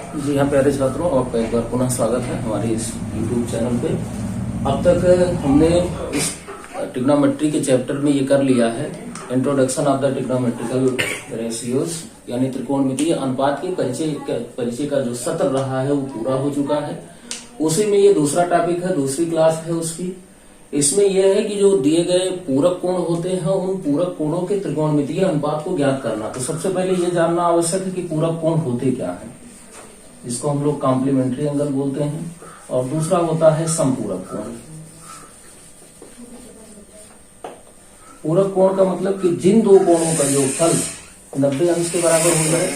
जी हाँ प्यारे छात्रों, आपका एक बार पुनः स्वागत है हमारे इस YouTube चैनल पे। अब तक हमने इस ट्रिग्नोमेट्री के चैप्टर में ये कर लिया है introduction of the trigonometrical ratios, यानी त्रिकोणमितीय अनुपात के परिचय का जो सत्र रहा है वो पूरा हो चुका है। उसी में ये दूसरा टॉपिक है, दूसरी क्लास है उसकी। इसमें यह है कि जो दिए गए पूरक कोण होते हैं उन पूरक कोणों के त्रिकोणमितीय अनुपात को ज्ञात करना। तो सबसे पहले ये जानना आवश्यक है कि पूरक कोण होते क्या है, जिसको हम लोग कॉम्प्लीमेंट्री एंगल बोलते हैं, और दूसरा होता है समपूरक कोण। पूरक कोण का मतलब कि जिन दो कोणों का योगफल 90 अंश के बराबर हो जाए,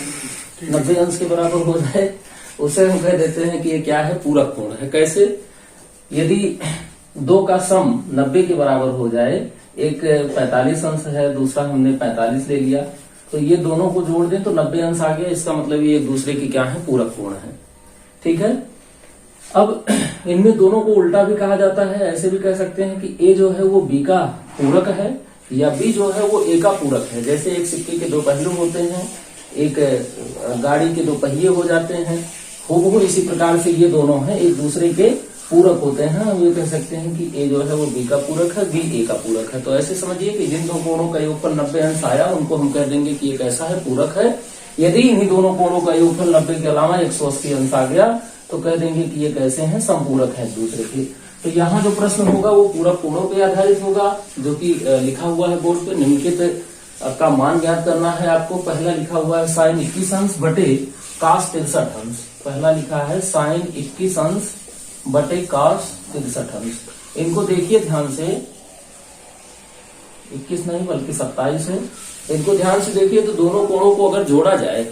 90 अंश के बराबर हो जाए, उसे हम कह देते हैं कि ये क्या है, पूरक कोण है। कैसे? यदि दो का सम 90 के बराबर हो जाए, एक 45 अंश है, दूसरा हमने 45 ले लिया, तो ये दोनों को जोड़ दें तो 90 अंश आ गया। इसका मतलब ये एक दूसरे की क्या है, पूरक कोण है। ठीक है। अब इनमें दोनों को उल्टा भी कहा जाता है। ऐसे भी कह सकते हैं कि ए जो है वो बी का पूरक है, या बी जो है वो ए का पूरक है। जैसे एक सिक्के के दो पहलू होते हैं, एक गाड़ी के दो पहिए हो जाते हैं, हूबहू इसी प्रकार से ये दोनों हैं एक दूसरे के पूरक होते हैं। हम ये कह सकते हैं कि ए जो है वो बी का पूरक है, बी ए का पूरक है। तो ऐसे समझिए कि जिन दो कोणों का योगफल 90 अंश आया उनको हम कह देंगे कि ये कैसा है, पूरक है। यदि इन्हीं दोनों कोणों का योगफल 90 के अलावा 180 अंश आ गया तो कह देंगे कि ये कैसे हैं, समपूरक है एक दूसरे के। तो यहाँ जो प्रश्न होगा वो पूरक कोणों पर आधारित होगा, जो कि लिखा हुआ है बोर्ड पे। निम्नलिखित का मान ज्ञात करना है आपको। पहला लिखा हुआ है साइन 21 अंश बटे कास 63 अंश। पहला लिखा है साइन 21 अंश बटे कास 63 अंश। इनको देखिए ध्यान से, 21 नहीं बल्कि 27 है। इनको ध्यान से देखिए तो दोनों कोणों को अगर जोड़ा जाए,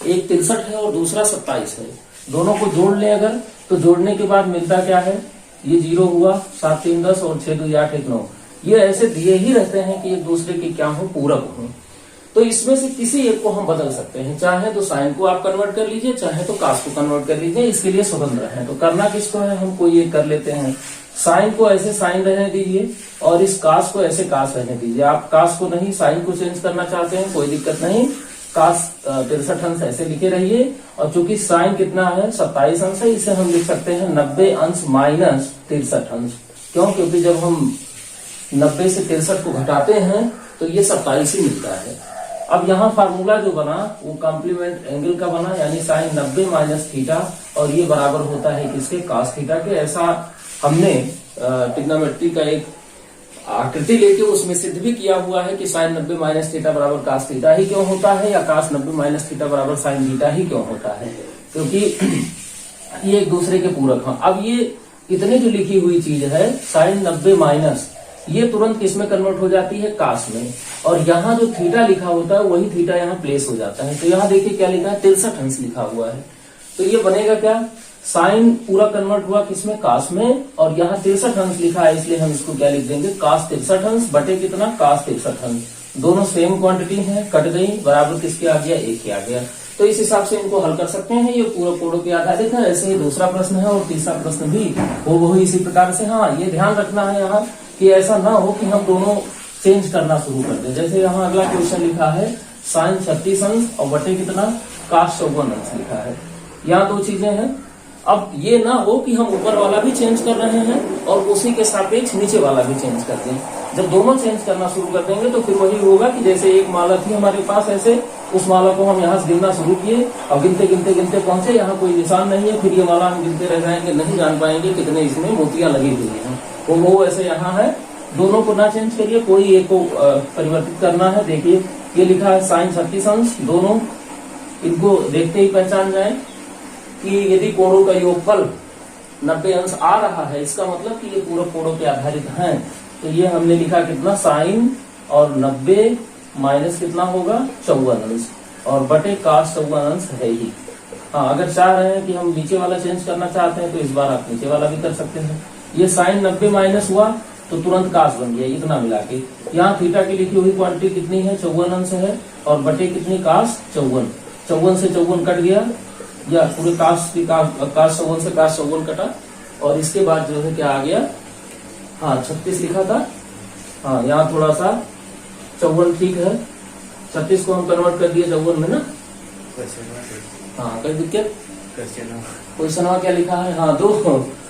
एक 63 है और दूसरा 27 है, दोनों को जोड़ ले अगर, तो जोड़ने के बाद मिलता क्या है, ये 0 हुआ, 7 3 10 और 6 2 8 1 9। ये ऐसे दिए ही रहते हैं कि एक दूसरे के क्या हो, पूरक हो। तो इसमें से किसी एक को हम बदल सकते हैं। चाहे तो साइन को आप कन्वर्ट कर लीजिए, चाहे तो कास को कन्वर्ट कर लीजिए, इसके लिए स्वतंत्र है। तो करना किसको है, हम कोई एक कर लेते हैं। साइन को ऐसे साइन रहने दीजिए और इस कास को ऐसे कास रहने दीजिए। आप कास को नहीं, साइन को चेंज करना चाहते हैं, कोई दिक्कत नहीं। कास 63 अंश ऐसे लिखे रहिए। और चूंकि साइन कितना है, 27 अंश है, इसे हम लिख सकते हैं 90 अंश माइनस 63 अंश। क्यों? क्योंकि जब हम 90 से 63 को घटाते हैं तो ये 27 ही मिलता है। अब यहाँ फार्मूला जो बना वो कॉम्प्लीमेंट एंगल का बना, यानी साइन 90 माइनस थीटा, और ये बराबर होता है किसके, कास थीटा के। ऐसा हमने ट्रिग्नोमेट्री का एक आकृति लेके उसमें सिद्ध भी किया हुआ है कि साइन 90 माइनस थीटा बराबर कास थीटा ही क्यों होता है, या कास 90 माइनस थीटा बराबर साइन थीटा ही क्यों होता है, क्योंकि ये एक दूसरे के पूरक हैं। अब ये इतनी जो लिखी हुई चीज है साइन 90 माइनस, ये तुरंत किसमें कन्वर्ट हो जाती है, कास में। और यहाँ जो थीटा लिखा होता है वही थीटा यहाँ प्लेस हो जाता है। तो यहाँ देखिए क्या लिखा है, 63 अंश लिखा हुआ है। तो ये बनेगा क्या, साइन पूरा कन्वर्ट हुआ किसमें, कास में, और यहाँ 63 अंश लिखा है, इसलिए हम इसको क्या लिख देंगे, कास 63 अंश बटे कितना, कास 63 अंश। दोनों सेम क्वांटिटी है, कट गई, बराबर किसके आ गया, एक के आ गया। तो इस हिसाब से इनको हल कर सकते हैं। ये पूरक कोणों के आधारित है। ऐसे ही दूसरा प्रश्न है और तीसरा प्रश्न भी वो इसी प्रकार से। हाँ, ये ध्यान रखना है यहाँ कि ऐसा ना हो कि हम दोनों चेंज करना शुरू कर दें। जैसे यहाँ अगला क्वेश्चन लिखा है साइन 36 अंश और बटे कितना, कास 54 अंश लिखा है। यहाँ दो चीजें हैं। अब ये ना हो कि हम ऊपर वाला भी चेंज कर रहे हैं और उसी के सापेक्ष नीचे वाला भी चेंज कर दें। जब दोनों चेंज करना शुरू कर देंगे तो फिर वही होगा कि जैसे एक माला थी हमारे पास, ऐसे उस माला को हम यहाँ से गिनना शुरू किए और गिनते गिनते गिनते पहुंचे, यहाँ कोई निशान नहीं है, फिर ये माला हम गिनते रह जाएंगे, नहीं जान पाएंगे कितने इसमें मोतियां लगी हुई हैं। तो वो ऐसे यहाँ है। दोनों को ना चेंज करिए, कोई एक को परिवर्तित करना है। देखिए ये लिखा है साइन 36 अंश, दोनों इनको देखते ही पहचान जाए कि यदि कोणों का योगफल 90 अंश आ रहा है, इसका मतलब कि ये पूरक कोणों के आधारित हैं। तो ये हमने लिखा कितना, साइन और 90 माइनस कितना होगा, 54 अंश, और बटे कास 54 अंश है ही। हाँ, अगर चाह रहे हैं कि हम नीचे वाला चेंज करना चाहते हैं तो इस बार आप नीचे वाला भी कर सकते हैं। ये साइन 90 माइनस हुआ तो तुरंत कास बन गया, इतना मिला के। यहाँ थीटा की लिखी हुई क्वांटिटी कितनी है, 54 अंश है, और बटे कितनी, कास 54। 54 से 54 कट गया, या पूरे कास 54 से कास 54 कटा, और इसके बाद जो है क्या आ गया, हाँ 36 लिखा था। हाँ, यहाँ थोड़ा सा 54 ठीक है, 36 को हम कन्वर्ट कर दिए 54 में ना, हाँ कोई दिक्कत? क्वेश्चन क्या लिखा है? हाँ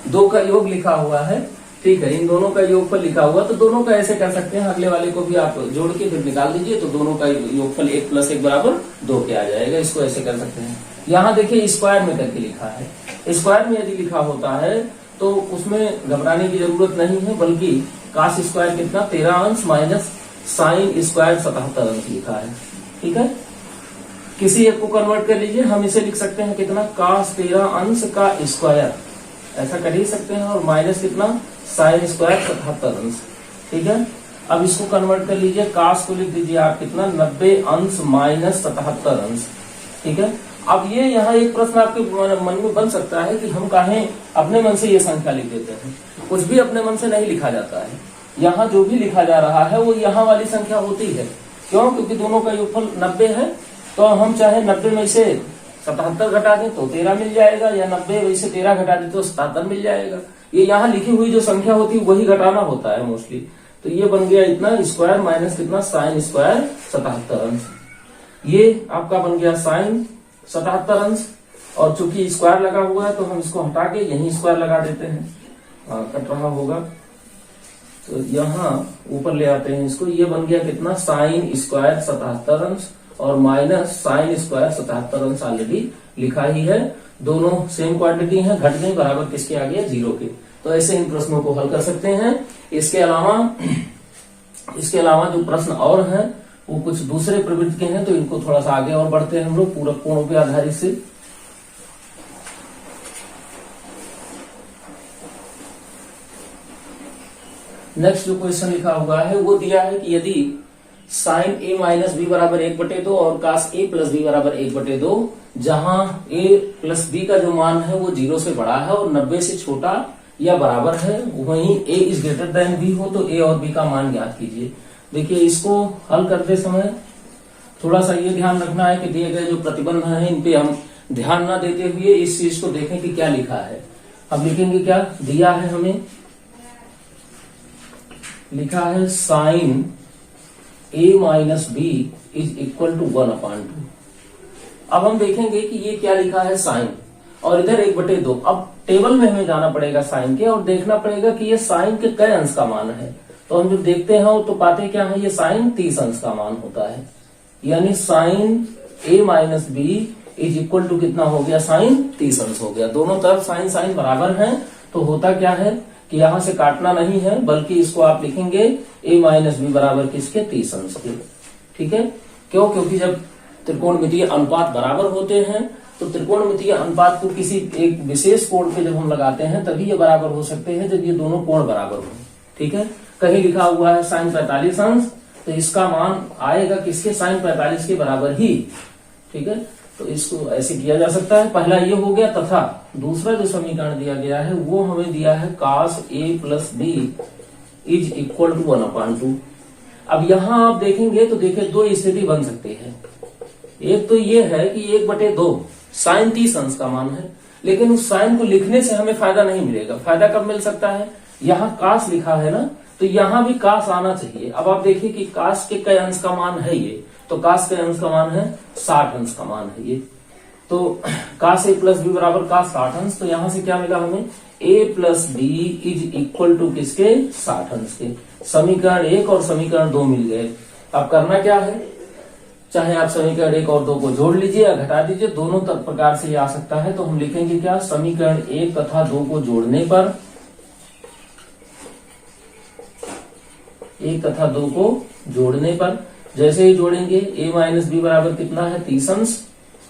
दो का योग लिखा हुआ है, ठीक है, इन दोनों का योगफल लिखा हुआ, तो दोनों का ऐसे कर सकते हैं, अगले वाले को भी आप जोड़ के फिर निकाल दीजिए, तो दोनों का योगफल 1 + 1 = 2 के आ जाएगा। इसको ऐसे कर सकते हैं। यहाँ देखिए स्क्वायर में करके लिखा है, स्क्वायर में यदि लिखा होता है तो उसमें घबराने की जरूरत नहीं है, बल्कि cos स्क्वायर कितना 13 अंश माइनस sin स्क्वायर 77 अंश लिखा है, ठीक है। किसी एक को कन्वर्ट कर लीजिए, हम इसे लिख सकते हैं कितना, cos 13 अंश का स्क्वायर, ऐसा कर ही सकते हैं, और माइनस कितना sin स्क्वायर 77 अंश, ठीक है। अब इसको कन्वर्ट कर लीजिए, cos को लिख दीजिए आप कितना 90 अंश माइनस 77 अंश, ठीक है। अब ये यहाँ एक प्रश्न आपके मन में बन सकता है कि हम काहे अपने मन से ये संख्या लिख देते हैं। कुछ भी अपने मन से नहीं लिखा जाता है, यहाँ जो भी लिखा जा रहा है वो यहाँ वाली संख्या होती है। क्यों? क्योंकि दोनों का योगफल 90 है, तो हम चाहे 90 में से 77 घटा दें तो 13 मिल जाएगा, या 90 में से 13 घटा दें तो 77 मिल जाएगा। ये यहाँ लिखी हुई जो संख्या होती है वही घटाना होता है मोस्टली। तो ये बन गया इतना स्क्वायर माइनस कितना sin स्क्वायर 77 अंश, ये आपका बन गया sin 77 अंश। और चूंकि स्क्वायर लगा हुआ है तो हम इसको हटा के यही स्क्वायर लगा देते हैं, कट रहा होगा तो यहाँ ऊपर ले आते हैं इसको। ये बन गया कितना sin स्क्वायर 77 अंश और माइनस sin स्क्वायर 77 अंश ऑलरेडी लिखा ही है, दोनों सेम क्वांटिटी है, घट गई, बराबर किसके आ गया 0 के। तो ऐसे इन प्रश्नों को हल कर सकते हैं। इसके अलावा जो प्रश्न और हैं वो कुछ दूसरे प्रवृत्ति के हैं, तो इनको थोड़ा सा आगे और बढ़ते हैं हम लोग पूरक कोणों पे आधारित से। नेक्स्ट जो क्वेश्चन लिखा हुआ है वो दिया है कि यदि sin a माइनस बी बराबर 1/2 और cos a प्लस बी बराबर 1/2, जहां a प्लस बी का जो मान है वो 0 से बड़ा है और 90 से छोटा या बराबर है, वहीं a is greater than b हो, तो a और b का मान ज्ञात कीजिए। देखिए इसको हल करते समय थोड़ा सा ये ध्यान रखना है कि दिए गए जो प्रतिबंध है इन पे हम ध्यान न देते हुए इस चीज को देखें कि क्या लिखा है। अब लिखेंगे क्या दिया है हमें, लिखा है sin a minus b is equal to 1/2। अब हम देखेंगे कि ये क्या लिखा है sin, और इधर 1/2। अब टेबल में हमें जाना पड़ेगा sin के और देखना पड़ेगा कि ये sin के कई अंश का मान है। तो हम जब देखते हैं तो पाते क्या है, ये sin 30 अंश का मान होता है, यानी sin a minus b is equal to कितना हो गया, sin 30 अंश हो गया। दोनों तरफ sin बराबर हैं, तो होता क्या है कि यहां से काटना नहीं है, बल्कि इसको आप लिखेंगे a माइनस बी बराबर किसके 30 अंश के, ठीक है। क्यों? क्योंकि जब त्रिकोणमितीय अनुपात बराबर होते हैं तो त्रिकोणमितीय अनुपात को किसी एक विशेष कोण पे जब हम लगाते हैं तभी ये बराबर हो सकते हैं जब ये दोनों कोण बराबर हो, ठीक है। कहीं लिखा हुआ है sin 45 अंश, तो इसका मान आएगा किसके, sin 45 के बराबर ही, ठीक है। तो इसको ऐसे किया जा सकता है। पहला ये हो गया, तथा दूसरा जो समीकरण दिया गया है वो हमें दिया है cos a plus b is equal to 1/2। अब यहाँ आप देखेंगे तो देखिए दो स्थिति बन सकती है। एक तो ये है कि 1/2 sin 30 अंश का मान है, लेकिन उस साइन को लिखने से हमें फायदा नहीं मिलेगा। फायदा कब मिल सकता है, यहाँ cos लिखा है ना, तो यहाँ भी cos आना चाहिए। अब आप देखिए कि cos के कई अंश का मान है ये, तो cos के अंश का मान है 60 अंश का मान है ये। तो cos a प्लस बी बराबर cos 60 अंश, तो यहाँ से क्या मिला हमें, a plus b is equal to किसके, 60 अंश के। समीकरण 1 और समीकरण 2 मिल गए। अब करना क्या है, चाहे आप समीकरण 1 और 2 को जोड़ लीजिए या घटा दीजिए, दोनों प्रकार से ये आ सकता है। तो हम लिखेंगे क्या, समीकरण 1 तथा 2 को जोड़ने पर, 1 तथा 2 को जोड़ने पर जैसे ही जोड़ेंगे a माइनस बी बराबर कितना है 30 अंश,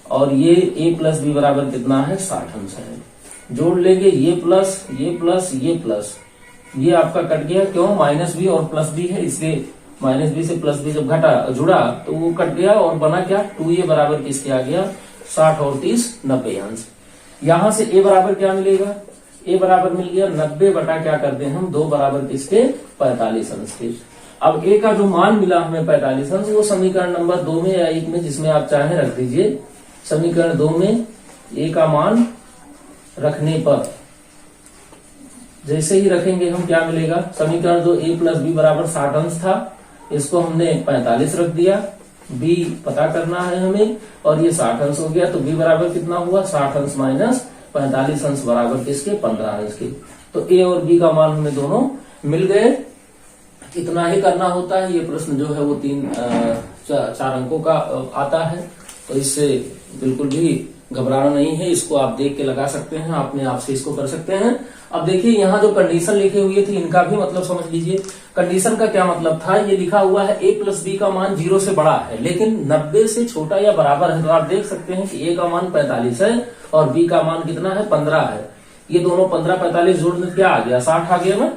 और ये a प्लस बी बराबर कितना है 60 अंश है। जोड़ लेंगे ये प्लस ये प्लस ये प्लस, ये आपका कट गया, क्यों, माइनस बी और प्लस बी है इसलिए माइनस बी से प्लस बी जब जुड़ा तो वो कट गया और बना क्या, 2a बराबर किसके आ गया, 60 और 30 90 अंश। यहां से a बराबर क्या मिलेगा, a बराबर मिल गया 90 बटा क्या करते हैं हम 2 बराबर किसके 45 अंश के। अब a का जो मान मिला हमें 45 अंश, वो समीकरण नंबर 2 में या 1 में जिसमें आप चाहे रख दीजिए। समीकरण 2 में a का मान रखने पर जैसे ही रखेंगे हम क्या मिलेगा, समीकरण 2 a प्लस बी बराबर 60 अंश था, इसको हमने 45 रख दिया, बी पता करना है हमें, और ये 60 अंश हो गया, तो बी बराबर कितना हुआ 60 अंश माइनस 45 अंश बराबर किसके 15 अंश के। तो ए और बी का मान हमें दोनों मिल गए। इतना ही करना होता है। ये प्रश्न जो है वो 4 अंकों का आता है, तो इससे बिल्कुल भी घबराना नहीं है। इसको आप देख के लगा सकते हैं, अपने आप से इसको कर सकते हैं। अब देखिए यहाँ जो कंडीशन लिखे हुए थे इनका भी मतलब समझ लीजिए। कंडीशन का क्या मतलब था, ये लिखा हुआ है a प्लस बी का मान 0 से बड़ा है लेकिन 90 से छोटा या बराबर है। तो आप देख सकते हैं कि a का मान 45 है और b का मान कितना है 15 है। ये दोनों 15 45 जोड़ने क्या आ गया 60 आ गया ना।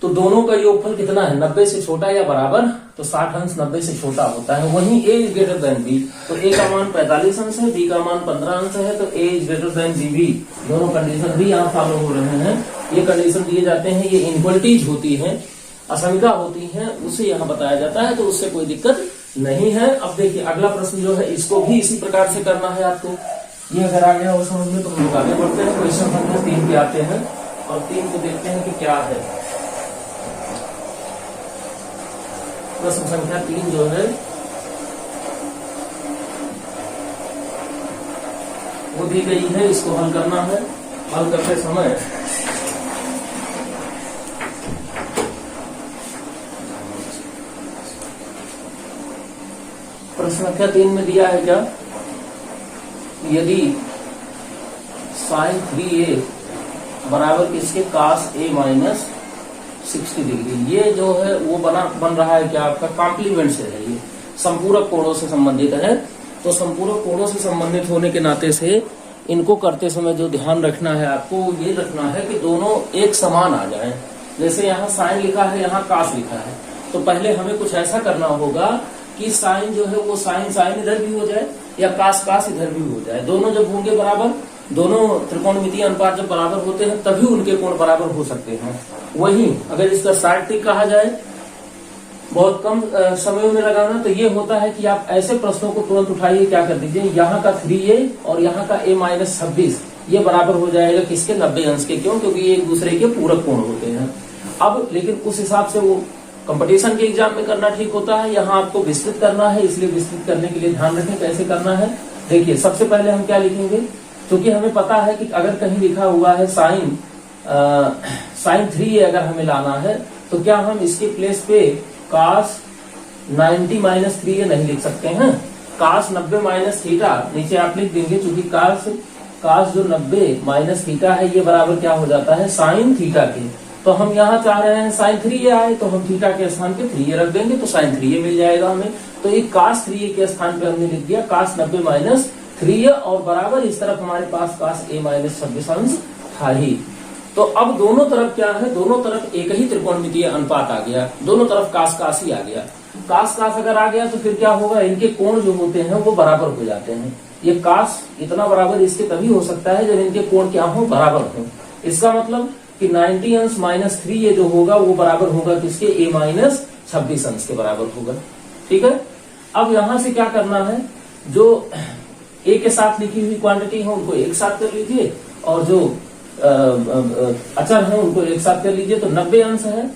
तो दोनों का योगफल कितना है 90 से छोटा या बराबर, तो 60 अंश 90 से छोटा होता है। वहीं a is greater than b, तो a का मान 45 अंश है, b का मान 15 अंश है, तो a is greater than b। दोनों कंडीशन भी यहाँ फॉलो हो रहे हैं। ये कंडीशन दिए जाते हैं, ये इनक्वलिटीज होती है, असंख्या होती है, उसे यहाँ बताया जाता है, तो उससे कोई दिक्कत नहीं है। अब देखिए अगला प्रश्न जो है इसको भी इसी प्रकार से करना है आपको। ये अगर आ गया वो समझ में तो हम लोग आगे बढ़ते हैं। क्वेश्चन संख्या 3 पे आते हैं और 3 को देखते हैं कि क्या है। प्रश्न संख्या 3 जो है वो दी गई है, इसको हल करना है। हल करते समय प्रश्न संख्या 3 में दिया है क्या, यदि sin 3a बराबर किसके cos a माइनस 60 डिग्री। ये जो है वो बन रहा है क्या आपका कॉम्प्लीमेंट से है, ये संपूरक कोणों से संबंधित है। तो संपूरक कोणों से संबंधित होने के नाते से इनको करते समय जो ध्यान रखना है आपको ये रखना है कि दोनों एक समान आ जाएं। जैसे यहाँ साइन लिखा है, यहाँ कास लिखा है, तो पहले हमें कुछ ऐसा करना होगा कि साइन जो है वो साइन साइन इधर भी हो जाए या कास कास इधर भी हो जाए। दोनों जब होंगे बराबर, दोनों त्रिकोणमितीय अनुपात जब बराबर होते हैं तभी उनके कोण बराबर हो सकते हैं। वहीं अगर इसका साइड ट्रिक कहा जाए बहुत कम समय में लगाना, तो ये होता है कि आप ऐसे प्रश्नों को तुरंत उठाइए, क्या कर दीजिए यहाँ का 3a और यहाँ का a माइनस 26 ये बराबर हो जाएगा किसके 90 अंश के। क्यों, क्योंकि ये एक दूसरे के पूरक कोण होते हैं। अब लेकिन उस हिसाब से वो कंपटीशन के एग्जाम में करना ठीक होता है, यहाँ आपको विस्तृत करना है, इसलिए विस्तृत करने के लिए ध्यान रखें कैसे करना है। देखिए सबसे पहले हम क्या लिखेंगे, क्योंकि हमें पता है कि अगर कहीं लिखा हुआ है साइन 3a अगर हमें लाना है तो क्या हम इसके प्लेस पे cos 90 माइनस 3a नहीं लिख सकते हैं। cos 90 माइनस थीटा नीचे आप लिख देंगे, क्योंकि cos जो 90 माइनस थीटा है ये बराबर क्या हो जाता है साइन थीटा के। तो हम यहाँ चाह रहे हैं साइन 3a आए, तो हम थीटा के स्थान पे 3a रख देंगे तो साइन 3a मिल जाएगा हमें। तो ये cos 3a के स्थान पे हमने लिख दिया cos 90 माइनस 3a, और बराबर इस तरफ हमारे पास cos a माइनस 26 अंश था ही। तो अब दोनों तरफ क्या है, दोनों तरफ एक ही त्रिकोणमितीय अनुपात आ गया, दोनों तरफ कास कास ही आ गया। कास कास अगर आ गया तो फिर क्या होगा, इनके कोण जो होते हैं वो बराबर हो जाते हैं। ये कास इतना बराबर इसके तभी हो सकता है जब इनके कोण क्या हो, बराबर हो। इसका मतलब कि 90 अंश माइनस 3a जो होगा वो बराबर होगा किसके, a माइनस 26 अंश के बराबर होगा। ठीक है, अब यहां से क्या करना है, जो a के साथ लिखी हुई क्वांटिटी है उनको एक साथ कर लीजिए और जो अचर है उनको एक साथ कर लीजिए। तो 90 अंश है,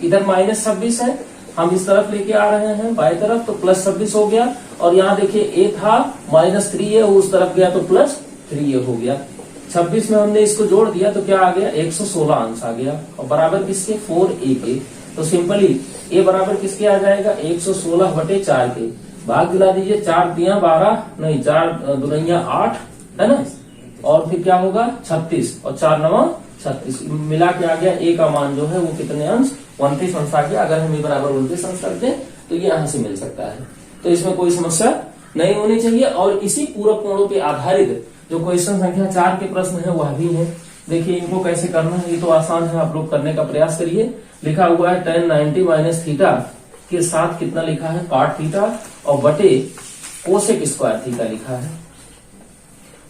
इधर माइनस 26 है, हम इस तरफ लेके आ रहे हैं बाएं तरफ, तो प्लस 26 हो गया। और यहाँ देखिए a था माइनस 3a, उस तरफ गया तो प्लस 3a हो गया। 26 में हमने इसको जोड़ दिया तो क्या आ गया 116 अंश आ गया, और बराबर किसके 4a के। तो सिंपली a बराबर किसके आ जाएगा 116/4 के। भाग दिला दीजिए, 4 दिया 12, नहीं 4 दुनिया 8 है ना, और फिर क्या होगा 36 और 4 9 36 मिला के आ गया। a का मान जो है वो कितने अंश 29 अंश आ गया। अगर हम ये बराबर 29 अंश करते हैं तो ये यहाँ से मिल सकता है, तो इसमें कोई समस्या नहीं होनी चाहिए। और इसी पूरक कोणों पे आधारित जो क्वेश्चन संख्या 4 के प्रश्न है वह भी है। देखिए इनको कैसे करना है, ये तो आसान है, आप लोग करने का प्रयास करिए। लिखा हुआ है tan 90 माइनस थीटा के साथ कितना लिखा है cot थीटा, और बटे कोसेक स्क्वायर थीटा लिखा है,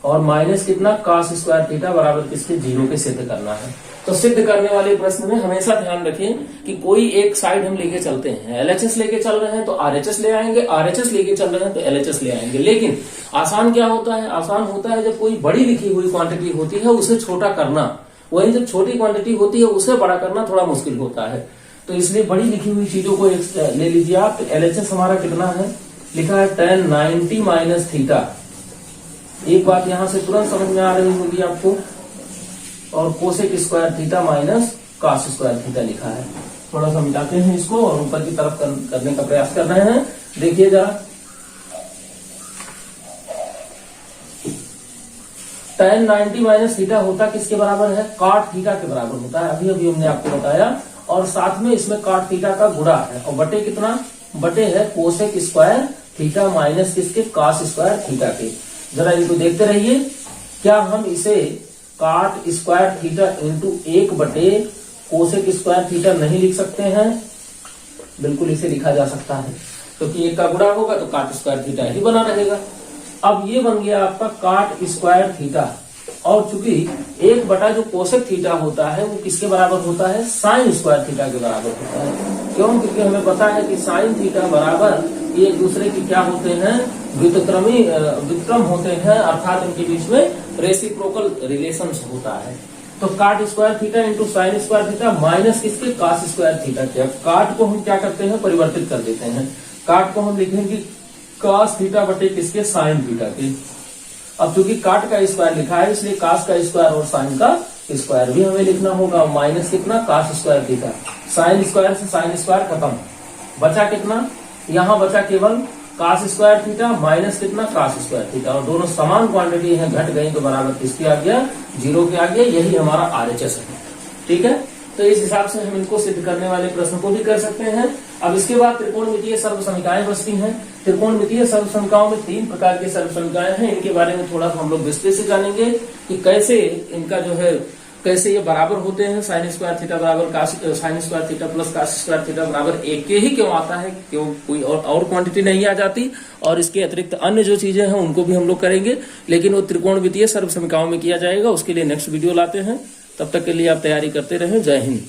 और माइनस कितना cos स्क्वायर थीटा बराबर किसके 0 के सिद्ध करना है। तो सिद्ध करने वाले प्रश्न में हमेशा ध्यान रखें कि कोई एक साइड हम लेके चलते हैं, LHS लेके चल रहे हैं तो RHS ले आएंगे, RHS लेके चल रहे हैं तो LHS ले आएंगे। लेकिन आसान क्या होता है, आसान होता है जब कोई बड़ी लिखी हुई क्वांटिटी होती है उसे छोटा करना, वहीं जब छोटी क्वांटिटी होती है उसे बड़ा करना थोड़ा मुश्किल होता है। तो इसलिए बड़ी लिखी हुई चीजों को ले लीजिए आप। तो LHS हमारा कितना है लिखा है tan 90 माइनस थीटा। एक बात यहां से तुरंत समझ में आ रही होगी आपको, और cosec square theta minus cos square theta लिखा है। थोड़ा सा मिटाते हैं इसको और ऊपर की तरफ करने का प्रयास कर रहे हैं। देखिए जरा, tan 90 माइनस थीटा होता किसके बराबर है? cot थीटा के बराबर होता है। अभी अभी हमने आपको बताया। और साथ में इसमें cot थीटा का गुणा है, और बटे कितना? बटे है कोसेक स्क्वायर थीटा माइनस किसके? cos स्क्वायर थीटा के। जरा इनको देखते रहिए। क्या हम इसे cot स्क्वायर थीटा इंटू 1 बटे कोसेक स्क्वायर थीटा नहीं लिख सकते हैं? बिल्कुल इसे लिखा जा सकता है, क्योंकि एक का गुणा होगा तो cot स्क्वायर थीटा ही बना रहेगा। अब ये बन गया आपका cot स्क्वायर थीटा, और चूंकि 1 बटा जो कोसेक थीटा होता है वो किसके बराबर होता है? साइन स्क्वायर थीटा के बराबर होता है। क्यों? क्योंकि हमें पता है कि साइन थीटा बराबर एक दूसरे की क्या होते हैं? व्युत्क्रम होते हैं, अर्थात उनके बीच में रेसिप्रोकल रिलेशन होता है। तो cot square theta into sine square theta minus किसके? cos स्क्वायर थीटा के। अब cot को हम क्या करते हैं? परिवर्तित कर देते हैं। cot को हम लिखेंगे cos थीटा बटे किसके? साइन थीटा के। अब चूंकि cot का स्क्वायर लिखा है, इसलिए cos का स्क्वायर और साइन का स्क्वायर भी हमें लिखना होगा। माइनस कितना? cos square theta. Sine square से साइन स्क्वायर खत्म, बचा कितना? यहाँ बचा केवल cos स्क्वायर थीटा माइनस कितना? cos square theta. और दोनों समान क्वांटिटी है, घट गई तो बराबर किसके आ गया? 0 के आ गया। यही हमारा RHS है। ठीक है, तो इस हिसाब से हम इनको सिद्ध करने वाले प्रश्न को भी कर सकते हैं। अब इसके बाद त्रिकोणमितीय सर्वसमीकाएं बचती हैं। त्रिकोणमितीय सर्वसमीकाओं में 3 प्रकार की सर्वसमीकाएं हैं। इनके बारे में थोड़ा हम लोग विस्तृत से जानेंगे कि कैसे इनका जो है, कैसे ये बराबर होते हैं। साइन स्क्वायर थीटा बराबर sine square theta plus cos square theta बराबर 1 के ही क्यों आता है? क्यों कोई और क्वांटिटी नहीं आ जाती? और इसके अतिरिक्त अन्य जो चीजें हैं उनको भी हम लोग करेंगे, लेकिन वो त्रिकोणमितीय सर्वसमीकाओं में किया जाएगा। उसके लिए नेक्स्ट वीडियो लाते हैं। तब तक के लिए आप तैयारी करते रहें। जय हिंद।